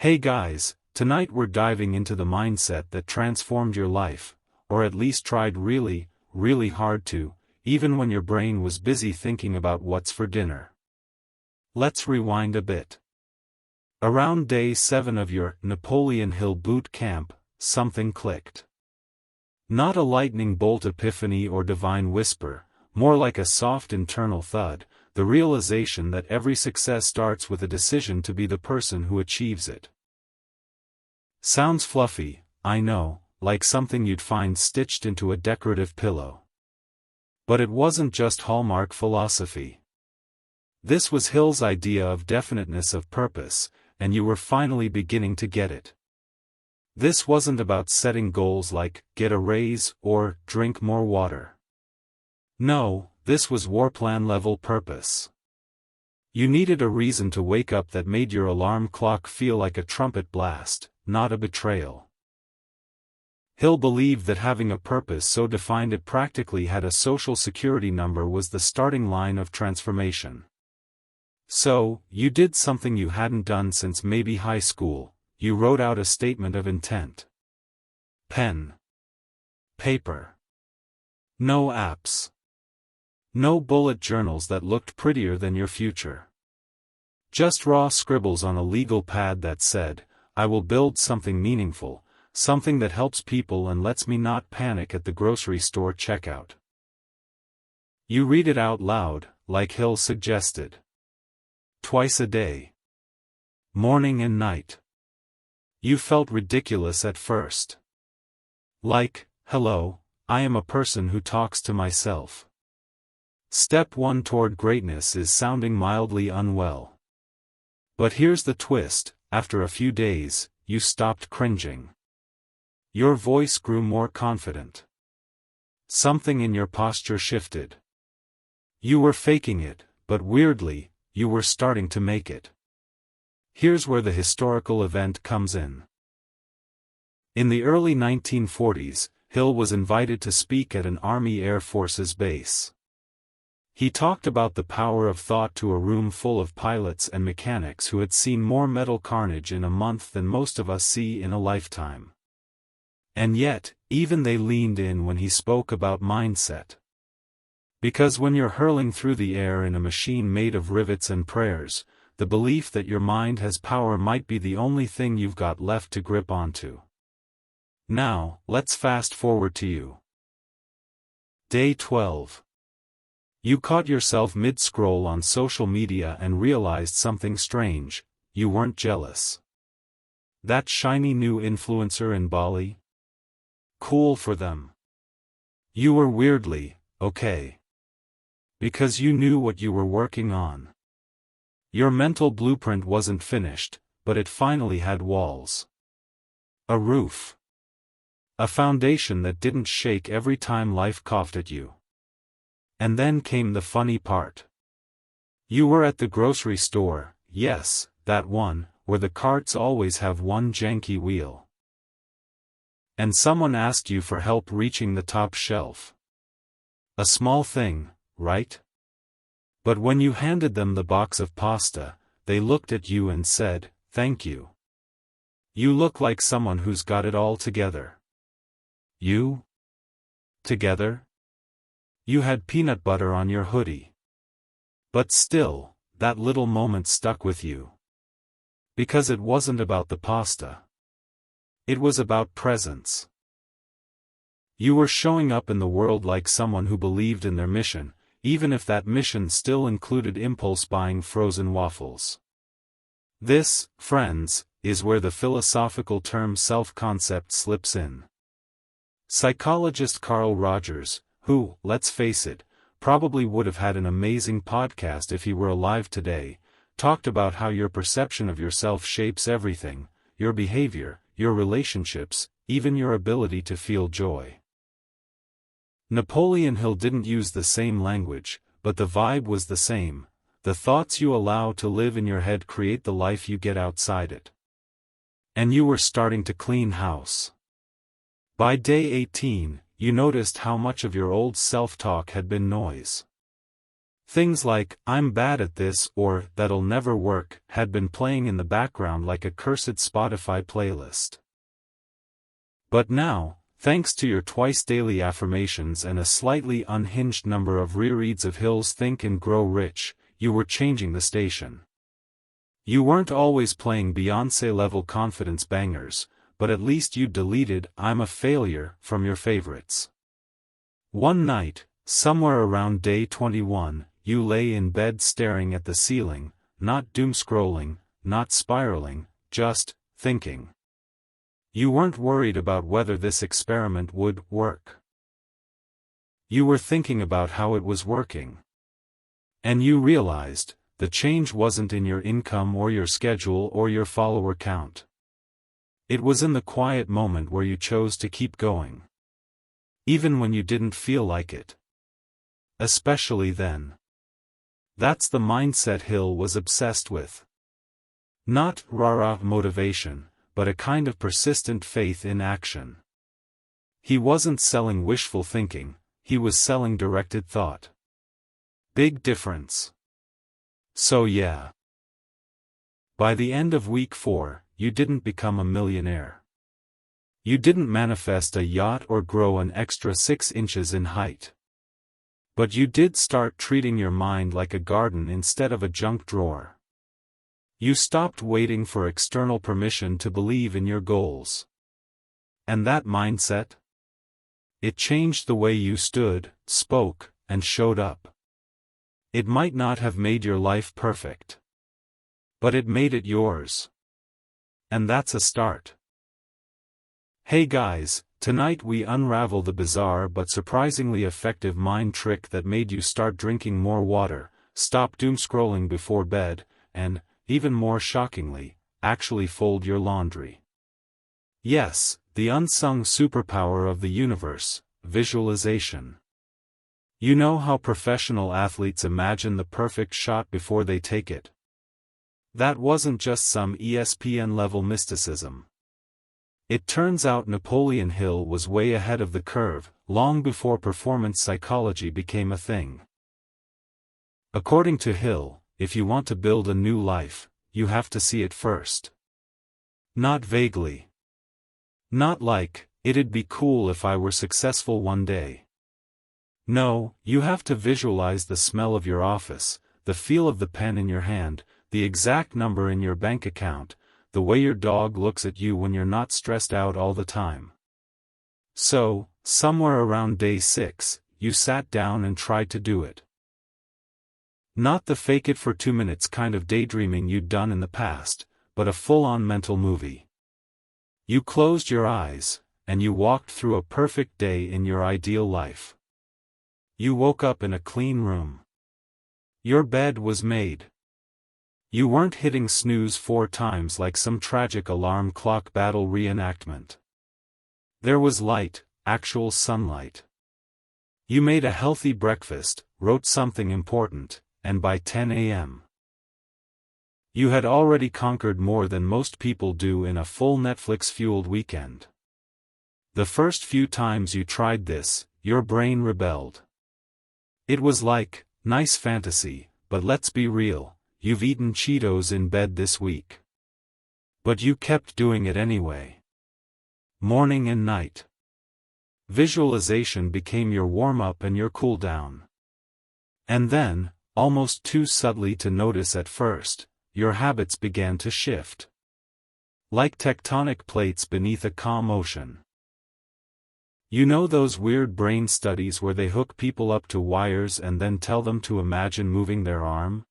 Hey guys, tonight we're diving into the mindset that transformed your life, or at least tried really, really hard to, even when your brain was busy thinking about what's for dinner. Let's rewind a bit. Around day 7 of your Napoleon Hill boot camp, something clicked. Not a lightning bolt epiphany or divine whisper, more like a soft internal thud, the realization that every success starts with a decision to be the person who achieves it. Sounds fluffy, I know, like something you'd find stitched into a decorative pillow. But it wasn't just Hallmark philosophy. This was Hill's idea of definiteness of purpose, and you were finally beginning to get it. This wasn't about setting goals like, get a raise, or, drink more water. No, this was warplan level purpose. You needed a reason to wake up that made your alarm clock feel like a trumpet blast, not a betrayal. Hill believed that having a purpose so defined it practically had a social security number was the starting line of transformation. So, you did something you hadn't done since maybe high school, you wrote out a statement of intent. Pen. Paper. No apps. No bullet journals that looked prettier than your future. Just raw scribbles on a legal pad that said, I will build something meaningful, something that helps people and lets me not panic at the grocery store checkout. You read it out loud, like Hill suggested. Twice a day. Morning and night. You felt ridiculous at first. Like, hello, I am a person who talks to myself. Step 1 toward greatness is sounding mildly unwell. But here's the twist, after a few days, you stopped cringing. Your voice grew more confident. Something in your posture shifted. You were faking it, but weirdly, you were starting to make it. Here's where the historical event comes in. In the early 1940s, Hill was invited to speak at an Army Air Forces base. He talked about the power of thought to a room full of pilots and mechanics who had seen more metal carnage in a month than most of us see in a lifetime. And yet, even they leaned in when he spoke about mindset. Because when you're hurling through the air in a machine made of rivets and prayers, the belief that your mind has power might be the only thing you've got left to grip onto. Now, let's fast forward to you. Day 12. You caught yourself mid-scroll on social media and realized something strange, you weren't jealous. That shiny new influencer in Bali? Cool for them. You were weirdly, okay. Because you knew what you were working on. Your mental blueprint wasn't finished, but it finally had walls. A roof. A foundation that didn't shake every time life coughed at you. And then came the funny part. You were at the grocery store, yes, that one, where the carts always have one janky wheel. And someone asked you for help reaching the top shelf. A small thing, right? But when you handed them the box of pasta, they looked at you and said, thank you. You look like someone who's got it all together. You? Together? You had peanut butter on your hoodie. But still, that little moment stuck with you. Because it wasn't about the pasta. It was about presence. You were showing up in the world like someone who believed in their mission, even if that mission still included impulse buying frozen waffles. This, friends, is where the philosophical term self-concept slips in. Psychologist Carl Rogers, who, let's face it, probably would have had an amazing podcast if he were alive today, talked about how your perception of yourself shapes everything, your behavior, your relationships, even your ability to feel joy. Napoleon Hill didn't use the same language, but the vibe was the same. The thoughts you allow to live in your head create the life you get outside it. And you were starting to clean house. By day 18, you noticed how much of your old self-talk had been noise. Things like, "I'm bad at this" or "that'll never work" had been playing in the background like a cursed Spotify playlist. But now, thanks to your twice-daily affirmations and a slightly unhinged number of rereads of Hill's Think and Grow Rich, you were changing the station. You weren't always playing Beyoncé-level confidence bangers, but at least you deleted "I'm a failure" from your favorites. One night, somewhere around day 21, you lay in bed staring at the ceiling, not doom-scrolling, not spiraling, just thinking. You weren't worried about whether this experiment would work. You were thinking about how it was working. And you realized, the change wasn't in your income or your schedule or your follower count. It was in the quiet moment where you chose to keep going. Even when you didn't feel like it. Especially then. That's the mindset Hill was obsessed with. Not rah-rah motivation, but a kind of persistent faith in action. He wasn't selling wishful thinking, he was selling directed thought. Big difference. So yeah. By the end of week 4, you didn't become a millionaire. You didn't manifest a yacht or grow an extra 6 inches in height. But you did start treating your mind like a garden instead of a junk drawer. You stopped waiting for external permission to believe in your goals. And that mindset? It changed the way you stood, spoke, and showed up. It might not have made your life perfect. But it made it yours. And that's a start. Hey guys, tonight we unravel the bizarre but surprisingly effective mind trick that made you start drinking more water, stop doom-scrolling before bed, and, even more shockingly, actually fold your laundry. Yes, the unsung superpower of the universe, visualization. You know how professional athletes imagine the perfect shot before they take it? That wasn't just some ESPN-level mysticism. It turns out Napoleon Hill was way ahead of the curve, long before performance psychology became a thing. According to Hill, if you want to build a new life, you have to see it first. Not vaguely. Not like, "it'd be cool if I were successful one day." No, you have to visualize the smell of your office, the feel of the pen in your hand, the exact number in your bank account, the way your dog looks at you when you're not stressed out all the time. So, somewhere around day 6, you sat down and tried to do it. Not the fake it for 2 minutes kind of daydreaming you'd done in the past, but a full-on mental movie. You closed your eyes, and you walked through a perfect day in your ideal life. You woke up in a clean room. Your bed was made. You weren't hitting snooze 4 times like some tragic alarm clock battle reenactment. There was light, actual sunlight. You made a healthy breakfast, wrote something important, and by 10 a.m. you had already conquered more than most people do in a full Netflix-fueled weekend. The first few times you tried this, your brain rebelled. It was like, nice fantasy, but let's be real, you've eaten Cheetos in bed this week. But you kept doing it anyway. Morning and night. Visualization became your warm-up and your cool-down. And then, almost too subtly to notice at first, your habits began to shift. Like tectonic plates beneath a calm ocean. You know those weird brain studies where they hook people up to wires and then tell them to imagine moving their arm?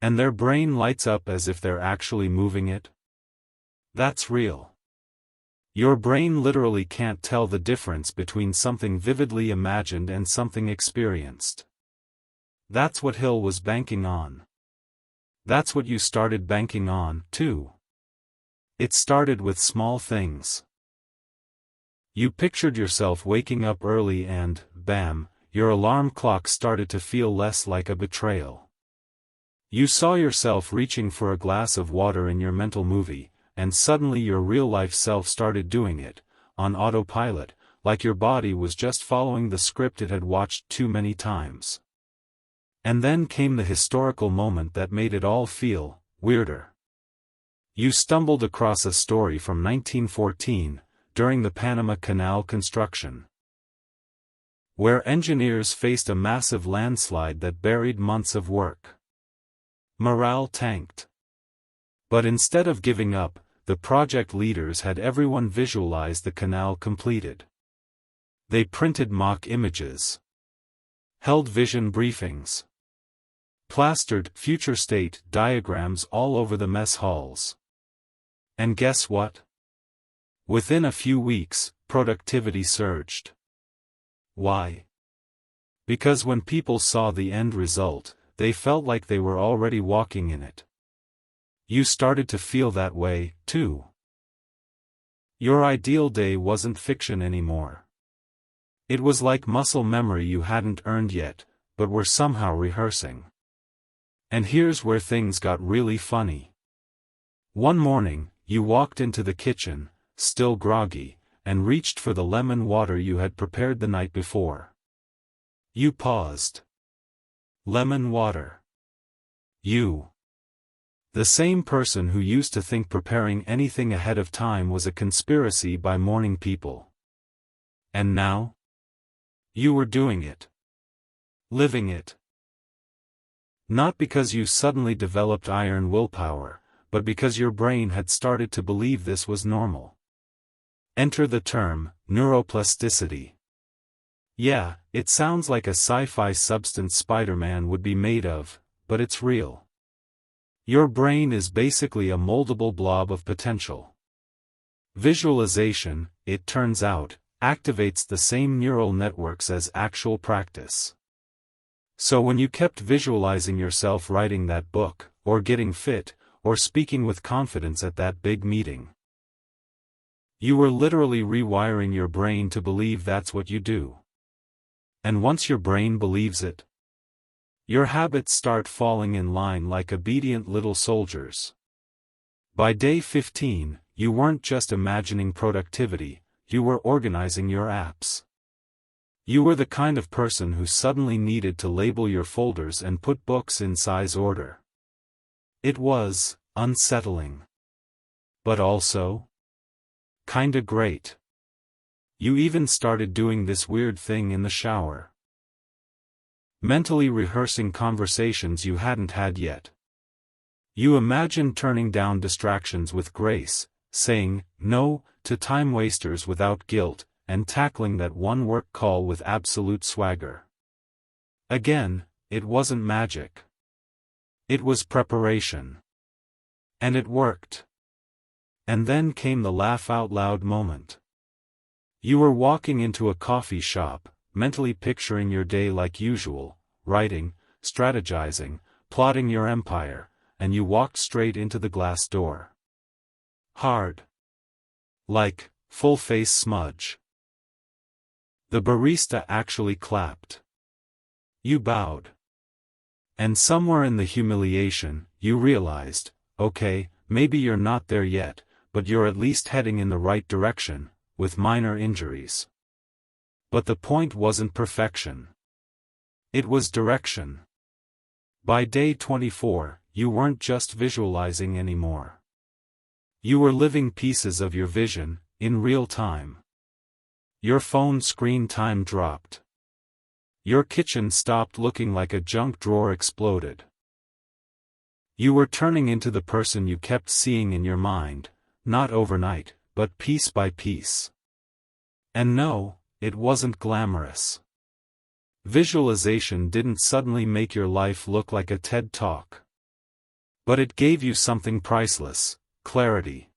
And their brain lights up as if they're actually moving it? That's real. Your brain literally can't tell the difference between something vividly imagined and something experienced. That's what Hill was banking on. That's what you started banking on, too. It started with small things. You pictured yourself waking up early and, bam, your alarm clock started to feel less like a betrayal. You saw yourself reaching for a glass of water in your mental movie, and suddenly your real-life self started doing it, on autopilot, like your body was just following the script it had watched too many times. And then came the historical moment that made it all feel weirder. You stumbled across a story from 1914, during the Panama Canal construction, where engineers faced a massive landslide that buried months of work. Morale tanked. But instead of giving up, the project leaders had everyone visualize the canal completed. They printed mock images, held vision briefings, plastered future state diagrams all over the mess halls. And guess what? Within a few weeks, productivity surged. Why? Because when people saw the end result, they felt like they were already walking in it. You started to feel that way, too. Your ideal day wasn't fiction anymore. It was like muscle memory you hadn't earned yet, but were somehow rehearsing. And here's where things got really funny. One morning, you walked into the kitchen, still groggy, and reached for the lemon water you had prepared the night before. You paused. Lemon water. You. The same person who used to think preparing anything ahead of time was a conspiracy by morning people. And now? You were doing it. Living it. Not because you suddenly developed iron willpower, but because your brain had started to believe this was normal. Enter the term, neuroplasticity. Yeah, it sounds like a sci-fi substance Spider-Man would be made of, but it's real. Your brain is basically a moldable blob of potential. Visualization, it turns out, activates the same neural networks as actual practice. So when you kept visualizing yourself writing that book, or getting fit, or speaking with confidence at that big meeting, you were literally rewiring your brain to believe that's what you do. And once your brain believes it, your habits start falling in line like obedient little soldiers. By day 15, you weren't just imagining productivity, you were organizing your apps. You were the kind of person who suddenly needed to label your folders and put books in size order. It was unsettling. But also kinda great. You even started doing this weird thing in the shower. Mentally rehearsing conversations you hadn't had yet. You imagined turning down distractions with grace, saying no to time wasters without guilt, and tackling that one work call with absolute swagger. Again, it wasn't magic. It was preparation. And it worked. And then came the laugh out loud moment. You were walking into a coffee shop, mentally picturing your day like usual, writing, strategizing, plotting your empire, and you walked straight into the glass door. Hard. Like, full-face smudge. The barista actually clapped. You bowed. And somewhere in the humiliation, you realized, okay, maybe you're not there yet, but you're at least heading in the right direction, with minor injuries. But the point wasn't perfection. It was direction. By day 24, you weren't just visualizing anymore. You were living pieces of your vision, in real time. Your phone screen time dropped. Your kitchen stopped looking like a junk drawer exploded. You were turning into the person you kept seeing in your mind, not overnight, but piece by piece. And no, it wasn't glamorous. Visualization didn't suddenly make your life look like a TED Talk. But it gave you something priceless, clarity.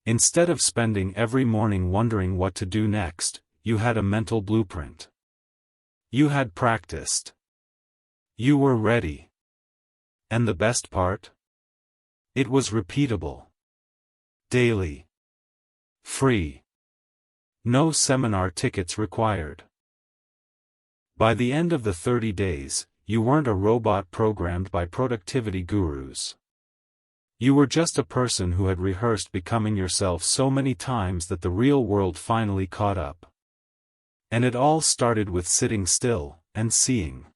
Instead of spending every morning wondering what to do next, you had a mental blueprint. You had practiced. You were ready. And the best part? It was repeatable. Daily. Free. No seminar tickets required. By the end of the 30 days, you weren't a robot programmed by productivity gurus. You were just a person who had rehearsed becoming yourself so many times that the real world finally caught up. And it all started with sitting still, and seeing.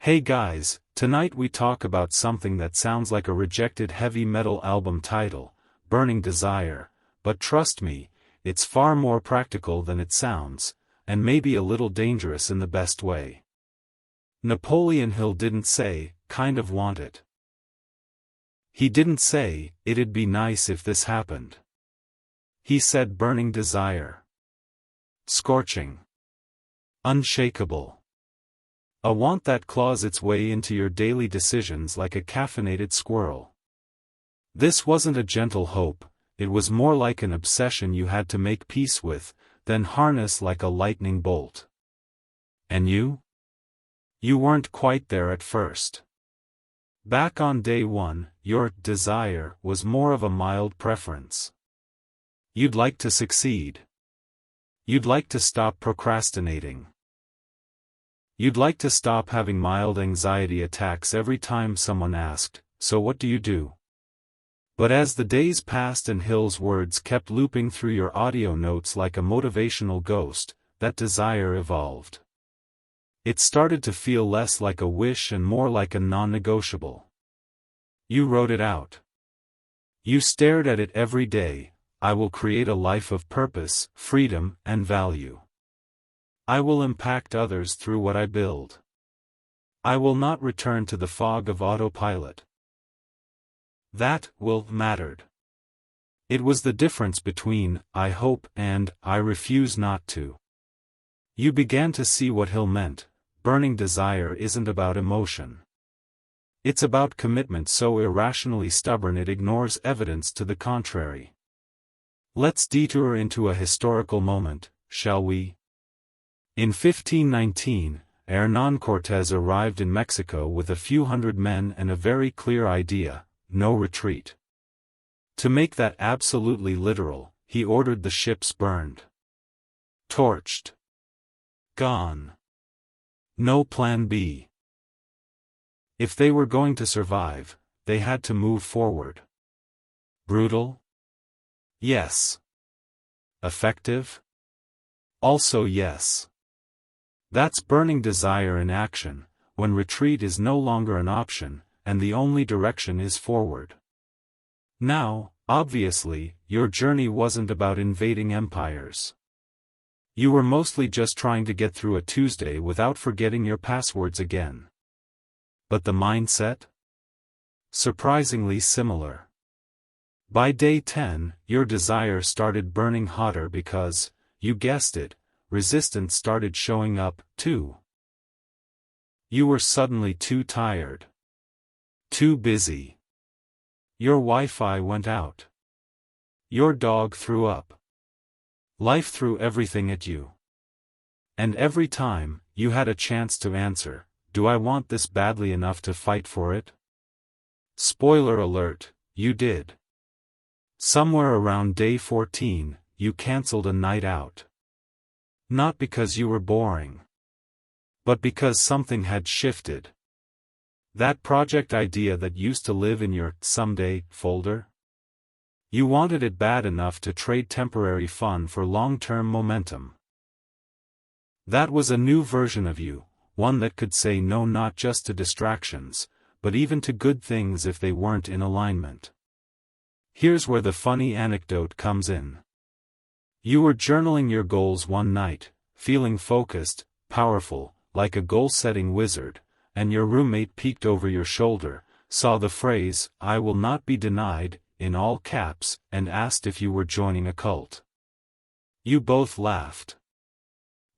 Hey guys, tonight we talk about something that sounds like a rejected heavy metal album title, Burning Desire, but trust me, it's far more practical than it sounds, and maybe a little dangerous in the best way. Napoleon Hill didn't say, kind of want it. He didn't say, it'd be nice if this happened. He said burning desire. Scorching. Unshakable. A want that claws its way into your daily decisions like a caffeinated squirrel. This wasn't a gentle hope, it was more like an obsession you had to make peace with, then harness like a lightning bolt. And you? You weren't quite there at first. Back on day one, your desire was more of a mild preference. You'd like to succeed. You'd like to stop procrastinating. You'd like to stop having mild anxiety attacks every time someone asked, "So what do you do?" But as the days passed and Hill's words kept looping through your audio notes like a motivational ghost, that desire evolved. It started to feel less like a wish and more like a non-negotiable. You wrote it out. You stared at it every day. I will create a life of purpose, freedom, and value. I will impact others through what I build. I will not return to the fog of autopilot. That will mattered. It was the difference between I hope and I refuse not to. You began to see what Hill meant. Burning desire isn't about emotion. It's about commitment so irrationally stubborn it ignores evidence to the contrary. Let's detour into a historical moment, shall we? In 1519, Hernán Cortés arrived in Mexico with a few hundred men and a very clear idea: no retreat. To make that absolutely literal, he ordered the ships burned. Torched. Gone. No plan B. If they were going to survive, they had to move forward. Brutal? Yes. Effective? Also yes. That's burning desire in action, when retreat is no longer an option, and the only direction is forward. Now, obviously, your journey wasn't about invading empires. You were mostly just trying to get through a Tuesday without forgetting your passwords again. But the mindset? Surprisingly similar. By day 10, your desire started burning hotter because, you guessed it, resistance started showing up, too. You were suddenly too tired. Too busy. Your Wi-Fi went out. Your dog threw up. Life threw everything at you. And every time, you had a chance to answer, do I want this badly enough to fight for it? Spoiler alert, you did. Somewhere around day 14, you cancelled a night out. Not because you were boring. But because something had shifted. That project idea that used to live in your someday folder? You wanted it bad enough to trade temporary fun for long-term momentum. That was a new version of you, one that could say no not just to distractions, but even to good things if they weren't in alignment. Here's where the funny anecdote comes in. You were journaling your goals one night, feeling focused, powerful, like a goal-setting wizard, and your roommate peeked over your shoulder, saw the phrase, "I will not be denied," in all caps, and asked if you were joining a cult. You both laughed.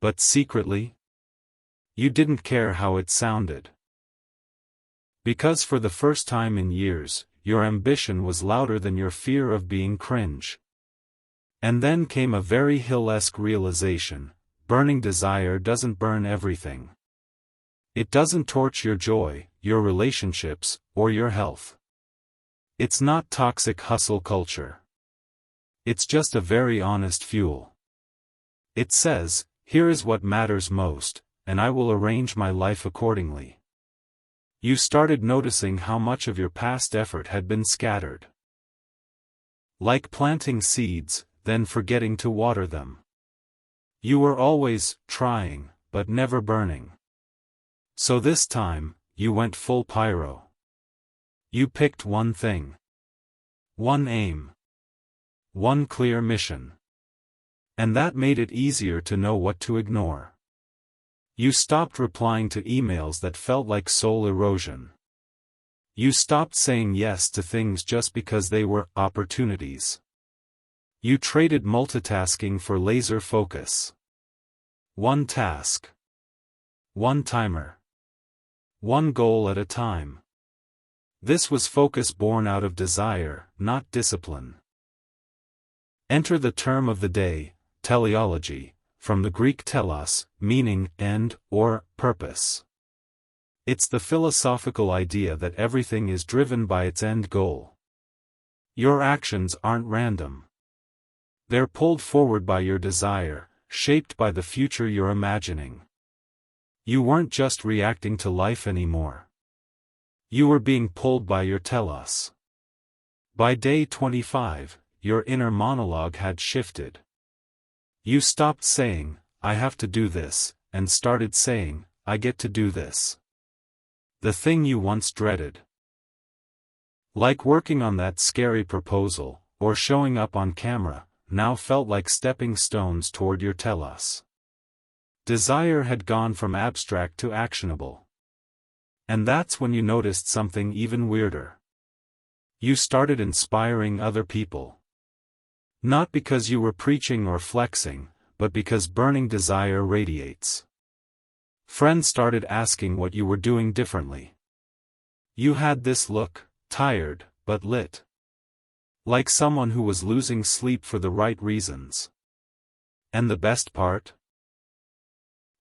But secretly? You didn't care how it sounded. Because for the first time in years, your ambition was louder than your fear of being cringe. And then came a very Hill-esque realization: burning desire doesn't burn everything. It doesn't torch your joy, your relationships, or your health. It's not toxic hustle culture. It's just a very honest fuel. It says, here is what matters most, and I will arrange my life accordingly. You started noticing how much of your past effort had been scattered. Like planting seeds, then forgetting to water them. You were always trying, but never burning. So this time, you went full pyro. You picked one thing. One aim. One clear mission. And that made it easier to know what to ignore. You stopped replying to emails that felt like soul erosion. You stopped saying yes to things just because they were opportunities. You traded multitasking for laser focus. One task. One timer. One goal at a time. This was focus born out of desire, not discipline. Enter the term of the day, teleology, from the Greek telos, meaning end or purpose. It's the philosophical idea that everything is driven by its end goal. Your actions aren't random. They're pulled forward by your desire, shaped by the future you're imagining. You weren't just reacting to life anymore. You were being pulled by your telos. By day 25, your inner monologue had shifted. You stopped saying, I have to do this, and started saying, I get to do this. The thing you once dreaded. Like working on that scary proposal, or showing up on camera, now felt like stepping stones toward your telos. Desire had gone from abstract to actionable. And that's when you noticed something even weirder. You started inspiring other people. Not because you were preaching or flexing, but because burning desire radiates. Friends started asking what you were doing differently. You had this look, tired, but lit. Like someone who was losing sleep for the right reasons. And the best part?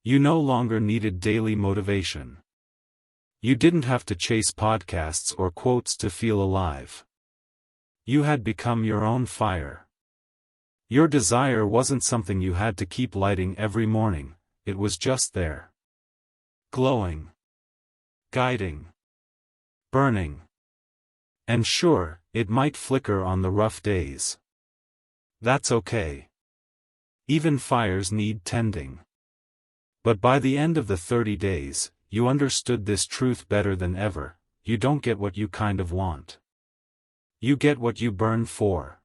You no longer needed daily motivation. You didn't have to chase podcasts or quotes to feel alive. You had become your own fire. Your desire wasn't something you had to keep lighting every morning, it was just there. Glowing. Guiding. Burning. And sure, it might flicker on the rough days. That's okay. Even fires need tending. But by the end of the 30 days, you understood this truth better than ever: you don't get what you kind of want. You get what you burn for.